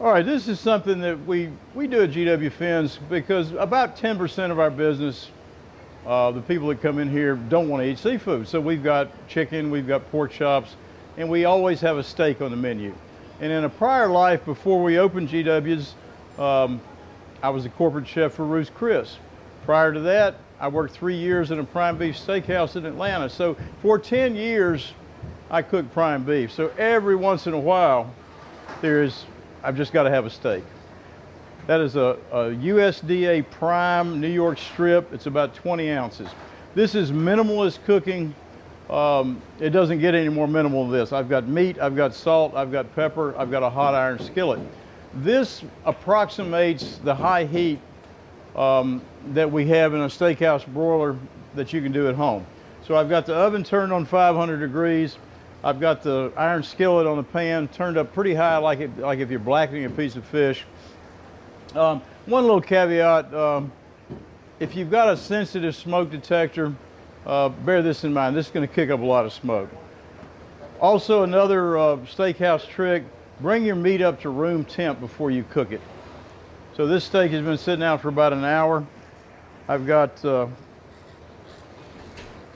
All right, this is something that we do at GW Finn's because about 10% of our business, the people that come in here don't want to eat seafood. So we've got chicken, we've got pork chops, and we always have a steak on the menu. And in a prior life, before we opened GW's, I was a corporate chef for Ruth's Chris. Prior to that, I worked 3 years in a prime beef steakhouse in Atlanta. So for 10 years, I cooked prime beef. So every once in a while, I've just got to have a steak. That is a USDA prime New York strip. It's about 20 ounces. This is minimalist cooking. It doesn't get any more minimal than this. I've got meat, I've got salt, I've got pepper, I've got a hot iron skillet. This approximates the high heat that we have in a steakhouse broiler that you can do at home. So I've got the oven turned on 500 degrees. I've got the iron skillet on the pan turned up pretty high, like if you're blackening a piece of fish. One little caveat, if you've got a sensitive smoke detector, bear this in mind. This is going to kick up a lot of smoke. Also, another steakhouse trick, bring your meat up to room temp before you cook it. So this steak has been sitting out for about an hour. I've got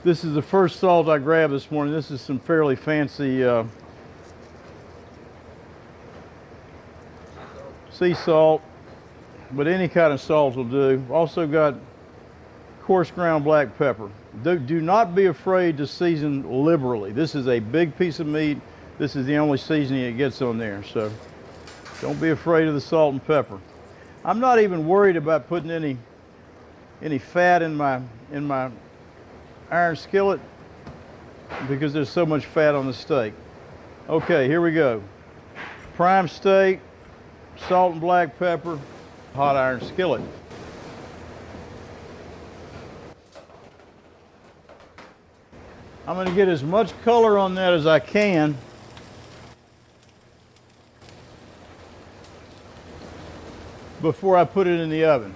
this is the first salt I grabbed this morning. This is some fairly fancy sea salt, but any kind of salt will do. Also got coarse ground black pepper. Do not be afraid to season liberally. This is a big piece of meat. This is the only seasoning it gets on there, so don't be afraid of the salt and pepper. I'm not even worried about putting any fat in my iron skillet because there's so much fat on the steak. Okay, here we go. Prime steak, salt and black pepper, hot iron skillet. I'm going to get as much color on that as I can. Before I put it in the oven.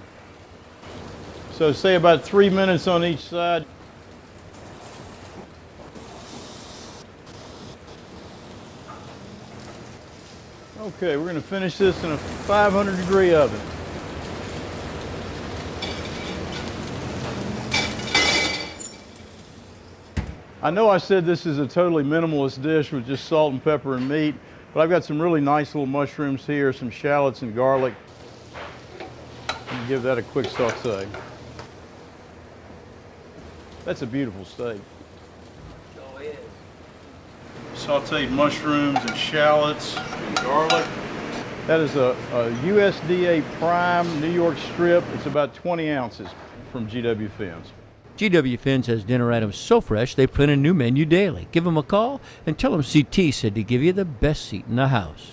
So say about 3 minutes on each side. Okay, we're going to finish this in a 500-degree oven. I know I said this is a totally minimalist dish with just salt and pepper and meat, but I've got some really nice little mushrooms here, some shallots and garlic. And give that a quick saute. That's a beautiful steak. Sure is. Sauteed mushrooms and shallots and garlic. That is a USDA prime New York strip. It's about 20 ounces from GW Finn's. GW Finn's has dinner items so fresh they print a new menu daily. Give them a call and tell them CT said to give you the best seat in the house.